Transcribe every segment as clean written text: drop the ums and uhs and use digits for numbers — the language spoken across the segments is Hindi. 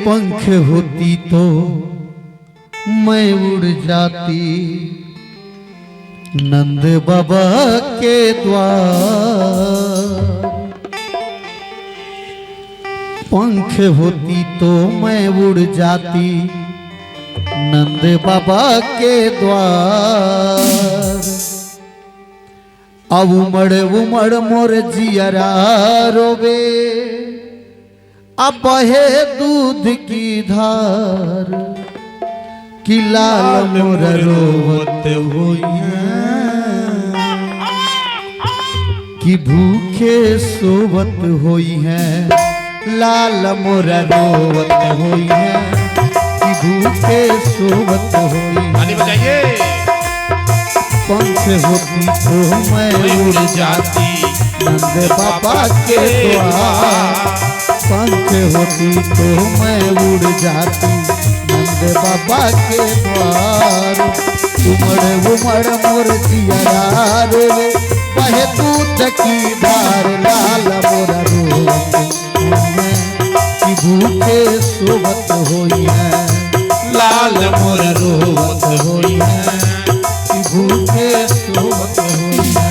पंख होती तो मैं उड़ जाती नंद बाबा के द्वार। पंख होती तो मैं उड़ जाती नंद बाबा के द्वार। अब उमड़ उमड़ मोर जियरा रोवे, अब बहे दूध की धार। कि लाल मोर रोवत होई कि भूखे सोवत होई है। लाल मोर रोवत होई है कि भूखे सोवत होई है। पंख होती तो मैं उड़ जाती नंद बाबा के द्वार। पंख होती तो मैं उड़ जाती नंद बाबा के द्वार। उमड़ उमड़ मोर जियरा रोवे, बहे दूध की धार। लाल मोर रोवत होई कि भूखे सोवत होई है। लाल मोर रोवत होई है कि भूखे सोवत होई है।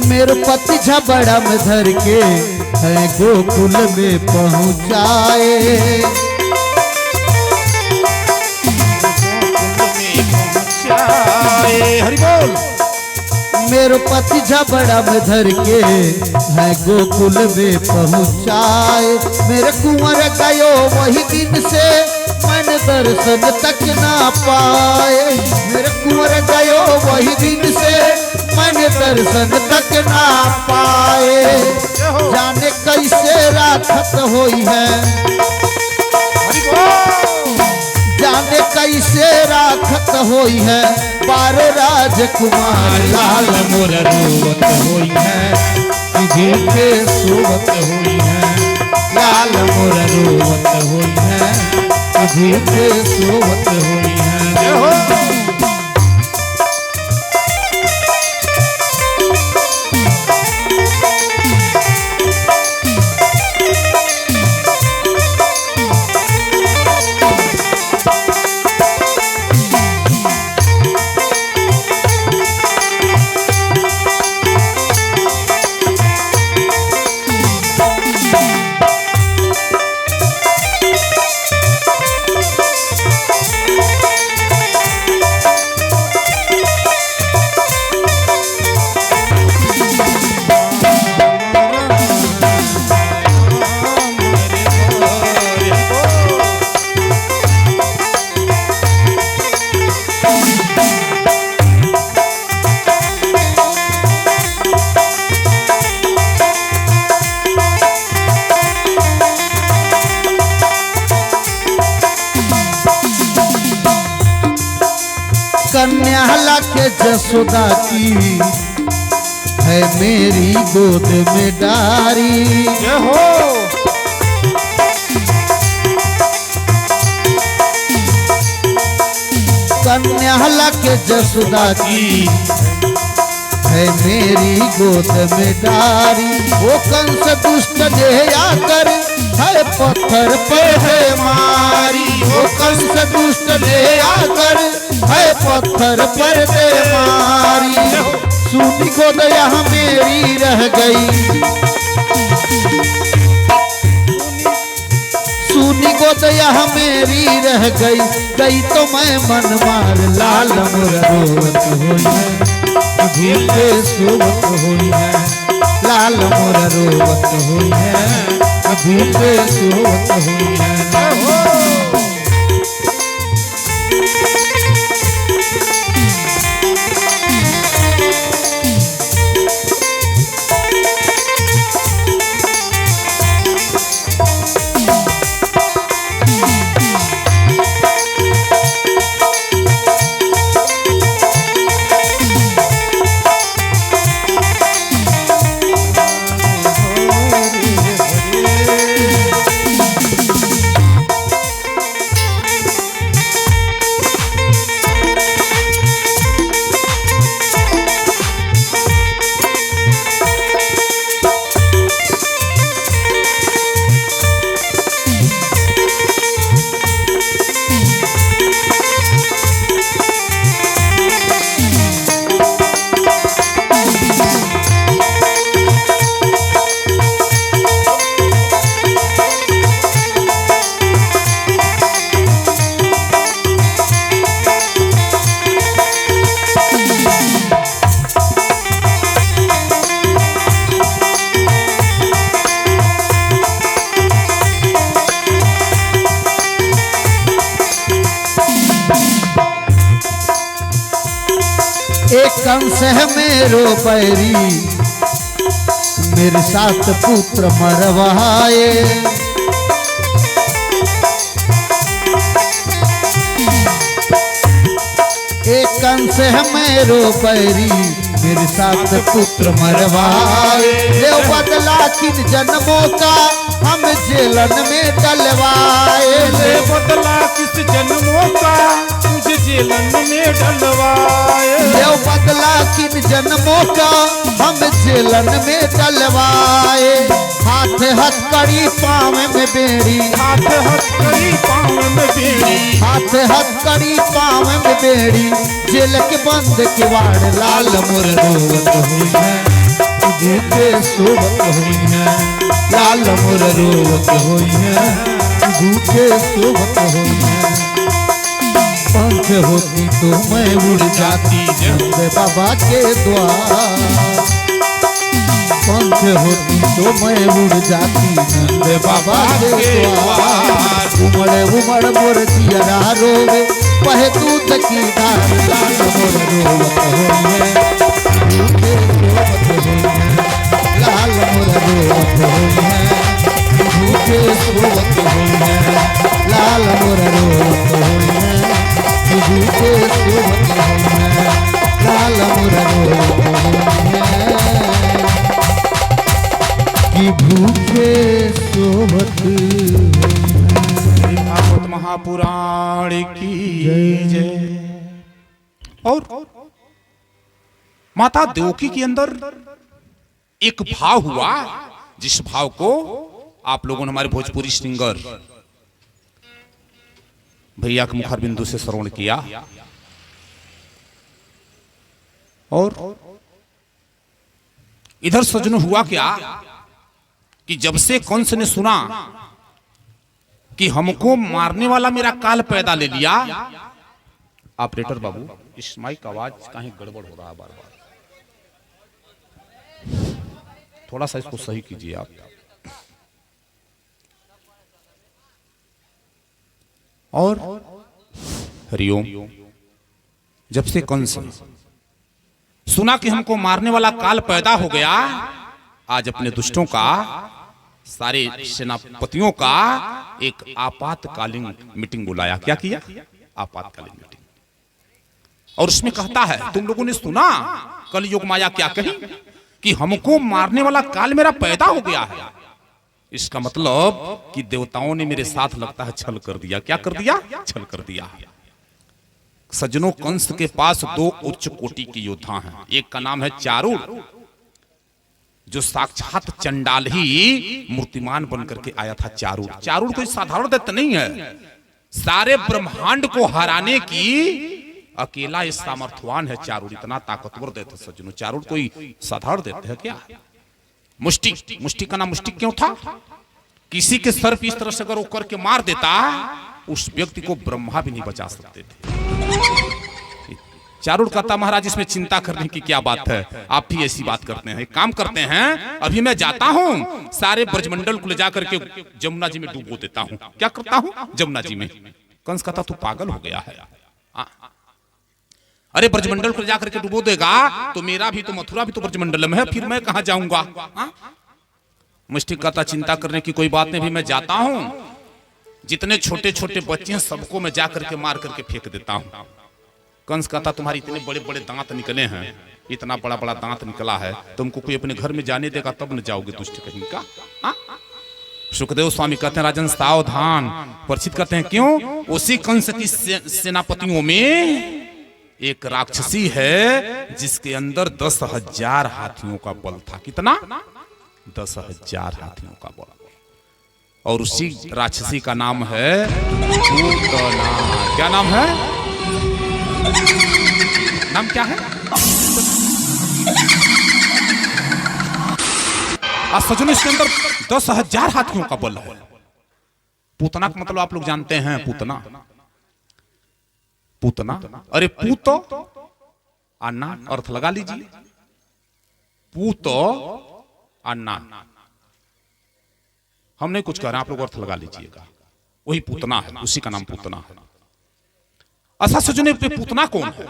मेरे पति झबड़ा में धर के है गोकुल में पहुँचाए। हरि बोल। मेरे पति झबड़ा में धर के है गोकुल में पहुँचाए। मेरे कुंवर गयो वही दिन से मैंने दर्शन तक ना पाए। मेरे कुंवर गयो वही दिन से मैंने दर्शन तक ना पाए। जाने कैसे राखत होई है, जाने कैसे राखत होई है 12 राजकुमार। लाल मोर रोवत होई है कि भूखे सोवत होई है। लाल मोर रोवत होई है कि भूखे सोवत होई है। कन्या के जसोदा की है मेरी गोद में डारी। हो कन्या के जसोदा की है मेरी गोद में डारी। वो कंस दुष्ट ने आकर है पत्थर पे है मारी। वो कंस दुष्ट ने आकर है पत्थर पर दे मारी। सुनी गोदया मेरी रह गई, सुनी गोदया मेरी रह गई, गई तो मैं मन मार लाल मोर रोवत होई है, भूखे सोवत होई है, लाल मोर रोवत होई है, भूखे सोवत होई है। एक कंस है मेरो पैरी, मेरे साथ पुत्र मरवाए, एक कंस है मेरो पैरी, मेरे साथ पुत्र मरवाए, ले बदला किन जन्मों का हम जेलन में डलवाए, ले बदला किस जन्मों का तुझे जेलन में डलवाए, ले बदला किन जन्मों का हम जेलन में डलवाए, हाथ हथकड़ी पाँव में बेड़ी, हाथ हथकड़ी पाँव में बेड़ी, हाथ हथकड़ी पाँव में बेड़ी, जेल के बंद किवाड़ लाल मोर रोवत हुई है, भूखे सोवत हुई है, लाल मोर रोवत हुई है, भूखे सोवत हुई है। पंख होती तो मैं उड़ जाती नंद बाबा के द्वार, पंख होती तो मैं उड़ जाती नंद बाबा के द्वार, उमड़ उमड़ मोर जियरा रोवे, पहे दूध की धार, लाल मोर रोवत होई है, भूखे सोवत होई है, लाल मोर रोवत होई है, भूखे सोवत होई है, लाल मोर रोवत होई है, भूखे सोवत होई है, लाल मोर रोवत होई है, कि भूखे सोवत होई है। भागवत महापुराण की जय। और माता देवकी के अंदर एक भाव हुआ, जिस भाव को आप लोगों ने हमारे भोजपुरी सिंगर भैया के मुखार बिंदु से श्रवण किया। और इधर सजनों हुआ क्या कि जब से कंस ने सुना कि हमको मारने वाला मेरा काल पैदा ले लिया। ऑपरेटर बाबू, इस माइक का आवाज कहीं गड़बड़ हो रहा है बार बार, थोड़ा सा इसको सही कीजिए आप। और हरिओम, जब से कंस सुना कि हमको मारने वाला काल पैदा हो गया, आज अपने दुष्टों का, सारे सेनापतियों का एक आपातकालीन मीटिंग बुलाया। क्या किया? आपातकालीन मीटिंग। और उसमें कहता है, तुम लोगों ने सुना कल युग माया क्या कही कि हमको मारने वाला काल मेरा पैदा हो गया है। इसका मतलब कि देवताओं ने मेरे साथ लगता है छल कर दिया। क्या कर दिया? छल कर दिया। सज्जनों, कंस के पास दो उच्च कोटि के योद्धा हैं। एक का नाम है चारूर, जो साक्षात चंडाल ही मूर्तिमान बनकर के आया था। चारूर, चारूर कोई साधारण दैत्य नहीं है। सारे ब्रह्मांड को हराने की अकेला ये सामर्थ्यवान है। चारुड़ इतना ताकतवर देते सज्जनों, चारुड़ कोई साधारण देते हैं क्या? मुष्टिक, मुष्टिक का नाम मुष्टिक क्यों था? किसी के सर पे इस तरह से अगर वो करके मार देता, उस व्यक्ति को ब्रह्मा भी नहीं बचा सकते थे। चारुड़ कहता महाराज इसमें चिंता करने की क्या बात है, आप भी ऐसी बात करते हैं। एक काम करते हैं, अभी मैं जाता हूं, सारे ब्रजमंडल को ले जाकर के जमुना जी में डुबो देता हूं। क्या करता हूं? जमुना जी में। कंस कहता तू पागल हो गया है, अरे ब्रजमंडल को ले जाकर के डुबो देगा तो मेरा भी तो मथुरा भी तो ब्रजमंडल में है, फिर मैं कहां जाऊंगा? मुष्टिक कहता चिंता करने की कोई बात नहीं, भी मैं जाता हूं, जितने छोटे छोटे बच्चे हैं सबको मैं जाकर के मार करके फेंक देता हूं। कंस कहता तुम्हारे इतने बड़े बड़े दांत निकले हैं, इतना बड़ा बड़ा दांत निकला है, तुमको कोई अपने घर में जाने देगा तब न जाओगे दुष्ट कहीं का? सुखदेव स्वामी कहते हैं राजन सावधान। परीक्षित कहते हैं क्यों? उसी कंस की सेनापतियों में एक राक्षसी है जिसके अंदर 10,000 हाथियों का बल था। कितना? 10,000 हाथियों का बल। और उसी राक्षसी का नाम है पूतना। क्या नाम है? नाम क्या है? सज्जनों इसके अंदर 10,000 हाथियों का बल है। पूतना का मतलब आप लोग जानते हैं, पूतना पूतना, अरे पूत अन्ना अर्थ लगा लीजिए, पूत अन्ना। हम नहीं कुछ कह रहे, आप लोग अर्थ लगा लीजिएगा। वही पूतना है, उसी का नाम पूतना है। अच्छा सज्जनों पे पूतना कौन है?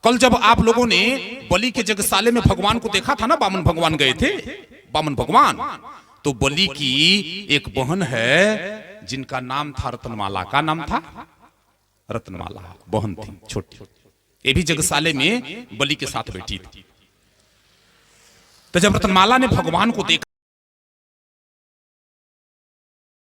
कल जब आप लोगों ने बलि के जगसाले में भगवान को देखा था ना, बामन भगवान गए थे, बामन भगवान, तो बलि की एक बहन है जिनका नाम था रत्नमाला। का नाम था? रत्नमाला बहन थी छोटी, ये भी जगसाले में बलि के साथ बैठी थी। तो जब रत्नमाला ने भगवान को देखा